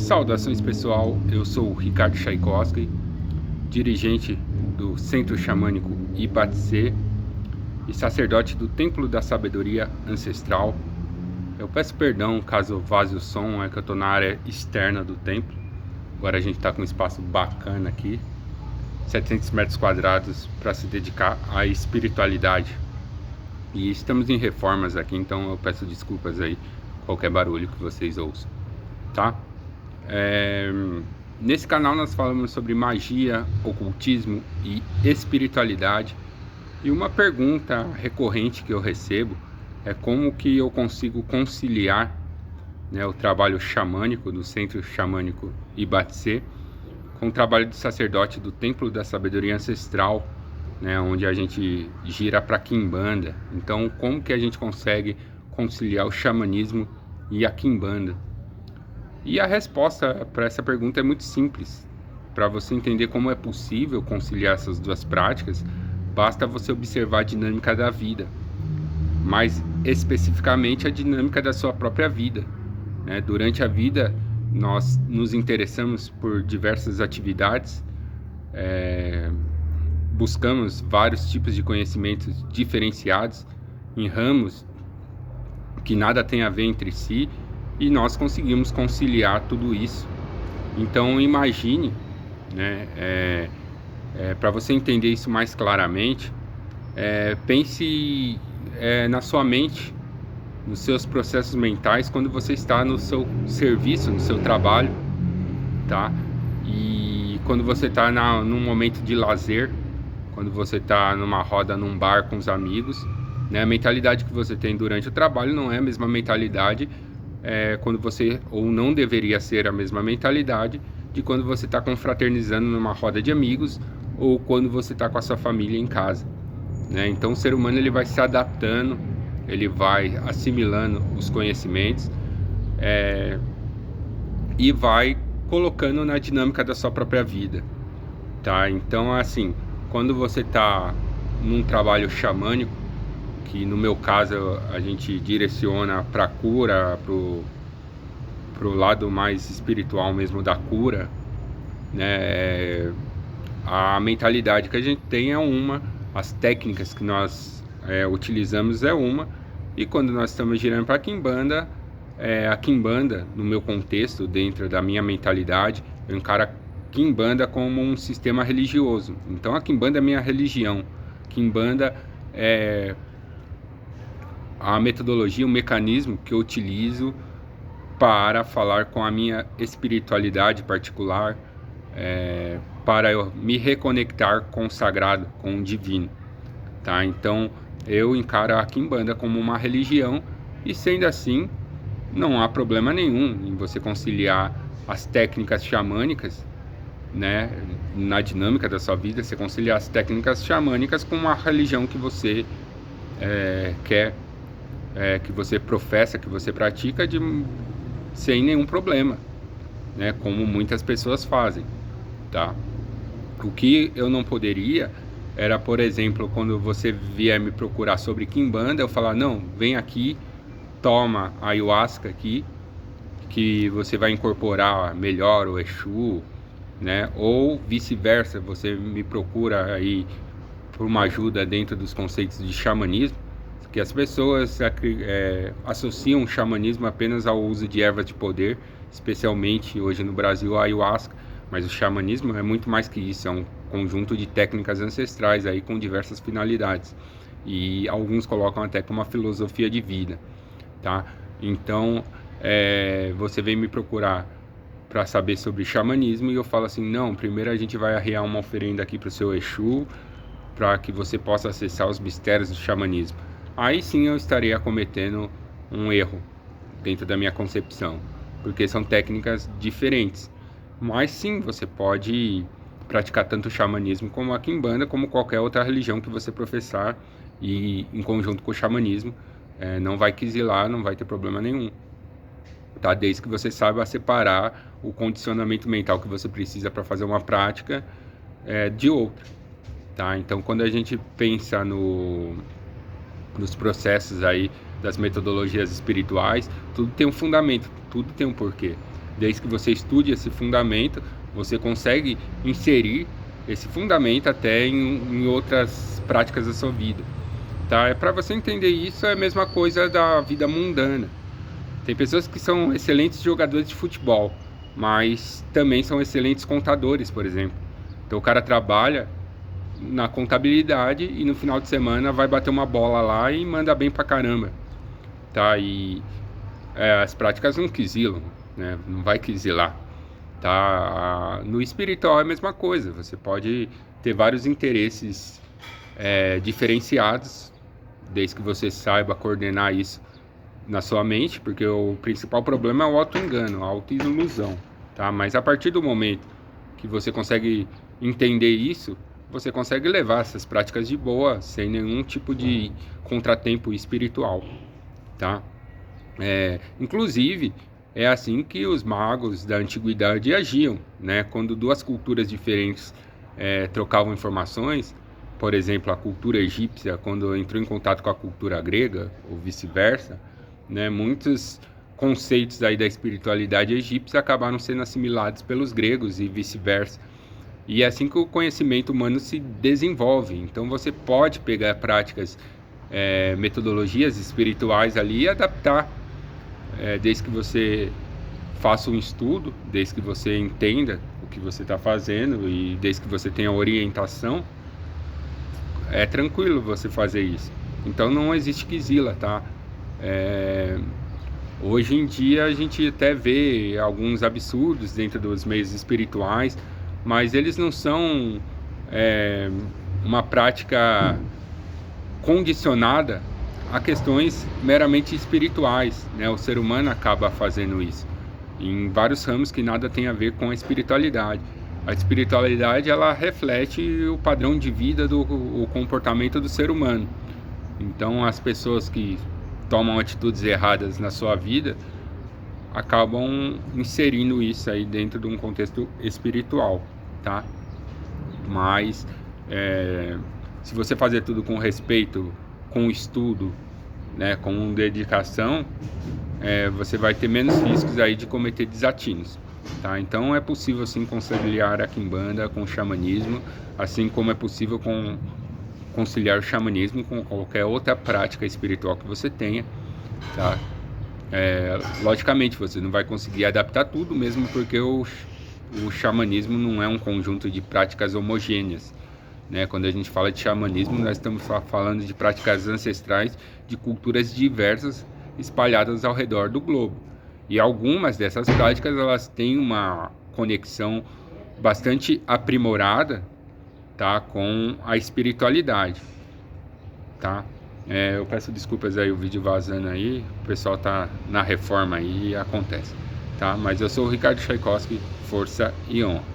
Saudações pessoal, eu sou o Ricardo Tchaikovsky, dirigente do Centro Xamânico Ibatse e sacerdote do Templo da Sabedoria Ancestral. Eu peço perdão caso vaze o som, é que eu estou na área externa do templo. Agora a gente está com um espaço bacana aqui, 700 metros quadrados para se dedicar à espiritualidade. E estamos em reformas aqui, então eu peço desculpas aí, qualquer barulho que vocês ouçam, tá? Nesse canal nós falamos sobre magia, ocultismo e espiritualidade. E uma pergunta recorrente que eu recebo é como que eu consigo conciliar, né, o trabalho xamânico do Centro Xamânico Ibatse com o trabalho de sacerdote do Templo da Sabedoria Ancestral, né, onde a gente gira para Quimbanda. Então, como que a gente consegue conciliar o xamanismo e a Quimbanda? E a resposta para essa pergunta é muito simples. Para você entender como é possível conciliar essas duas práticas, basta você observar a dinâmica da vida, mais especificamente a dinâmica da sua própria vida, né? Durante a vida, nós nos interessamos por diversas atividades, buscamos vários tipos de conhecimentos diferenciados em ramos que nada tem a ver entre si, e nós conseguimos conciliar tudo isso. Então imagine, né, para você entender isso mais claramente, pense na sua mente, nos seus processos mentais, quando você está no seu serviço, no seu trabalho, tá? E quando você está num momento de lazer, quando você está numa roda, num bar com os amigos, né? A mentalidade que você tem durante o trabalho não é a mesma mentalidade quando você, ou não deveria ser a mesma mentalidade de quando você está confraternizando numa roda de amigos ou quando você está com a sua família em casa, né? Então o ser humano ele vai se adaptando, ele vai assimilando os conhecimentos e vai colocando na dinâmica da sua própria vida, tá? Então assim, quando você está num trabalho xamânico, que no meu caso a gente direciona para a cura, pro lado mais espiritual mesmo da cura, né? A mentalidade que a gente tem é uma, as técnicas que nós utilizamos é uma, e quando nós estamos girando para a Quimbanda, a Quimbanda, no meu contexto, dentro da minha mentalidade, eu encaro a Quimbanda como um sistema religioso. Então a Quimbanda é minha religião. Quimbanda é a metodologia, o mecanismo que eu utilizo para falar com a minha espiritualidade particular, para eu me reconectar com o sagrado, com o divino, tá? Então eu encaro a Quimbanda como uma religião, e sendo assim, não há problema nenhum em você conciliar as técnicas xamânicas, né, na dinâmica da sua vida, você conciliar as técnicas xamânicas com uma religião que você quer, que você professa, que você pratica, sem nenhum problema, né, como muitas pessoas fazem, tá? O que eu não poderia era, por exemplo, quando você vier me procurar sobre Quimbanda, eu falar, não, vem aqui, toma a ayahuasca aqui, que você vai incorporar melhor o Exu, né? Ou vice-versa, você me procura aí por uma ajuda dentro dos conceitos de xamanismo, que as pessoas associam o xamanismo apenas ao uso de ervas de poder, especialmente hoje no Brasil a ayahuasca, mas o xamanismo é muito mais que isso, é um conjunto de técnicas ancestrais aí com diversas finalidades, e alguns colocam até como uma filosofia de vida, tá? Então você vem me procurar para saber sobre xamanismo, e eu falo assim, não, primeiro a gente vai arriar uma oferenda aqui para o seu Exu, para que você possa acessar os mistérios do xamanismo. Aí sim eu estaria cometendo um erro dentro da minha concepção, porque são técnicas diferentes. Mas sim, você pode praticar tanto o xamanismo como a Quimbanda, como qualquer outra religião que você professar, e em conjunto com o xamanismo, não vai quizilar, não vai ter problema nenhum, tá? Desde que você saiba separar o condicionamento mental que você precisa para fazer uma prática de outra, tá? Então quando a gente pensa nos processos aí das metodologias espirituais, tudo tem um fundamento, tudo tem um porquê. Desde que você estude esse fundamento, você consegue inserir esse fundamento até em outras práticas da sua vida, tá? É para você entender isso, é a mesma coisa da vida mundana. Tem pessoas que são excelentes jogadores de futebol, mas também são excelentes contadores, por exemplo. Então o cara trabalha na contabilidade e no final de semana vai bater uma bola lá e manda bem pra caramba, tá? E as práticas não quisilam, né? Não vai quisilar, tá? No espiritual é a mesma coisa. Você pode ter vários interesses diferenciados, desde que você saiba coordenar isso na sua mente, porque o principal problema é o auto-engano, a auto-ilusão, tá? Mas a partir do momento que você consegue entender isso, você consegue levar essas práticas de boa, sem nenhum tipo de contratempo espiritual, tá? Inclusive, é assim que os magos da antiguidade agiam, né? Quando duas culturas diferentes trocavam informações, por exemplo, a cultura egípcia, quando entrou em contato com a cultura grega, ou vice-versa, né? Muitos conceitos aí da espiritualidade egípcia acabaram sendo assimilados pelos gregos e vice-versa. E é assim que o conhecimento humano se desenvolve. Então você pode pegar práticas, metodologias espirituais ali e adaptar, desde que você faça um estudo, desde que você entenda o que você está fazendo e desde que você tenha orientação, é tranquilo você fazer isso. Então não existe quizila, tá? Hoje em dia a gente até vê alguns absurdos dentro dos meios espirituais, mas eles não são uma prática condicionada a questões meramente espirituais, né? O ser humano acaba fazendo isso em vários ramos que nada tem a ver com a espiritualidade. A espiritualidade, ela reflete o padrão de vida, o comportamento do ser humano. Então as pessoas que tomam atitudes erradas na sua vida acabam inserindo isso aí dentro de um contexto espiritual, tá? Mas se você fazer tudo com respeito, com estudo, né, com dedicação, você vai ter menos riscos aí de cometer desatinos, tá? Então é possível sim conciliar a quimbanda com o xamanismo, assim como é possível conciliar o xamanismo com qualquer outra prática espiritual que você tenha, tá? Logicamente você não vai conseguir adaptar tudo, mesmo porque o xamanismo não é um conjunto de práticas homogêneas, né? Quando a gente fala de xamanismo, nós estamos falando de práticas ancestrais de culturas diversas espalhadas ao redor do globo. E algumas dessas práticas, elas têm uma conexão bastante aprimorada, tá, com a espiritualidade, tá? Eu peço desculpas aí o vídeo vazando aí, o pessoal tá na reforma aí e acontece, tá? Mas eu sou o Ricardo Tchaikovsky, força e honra.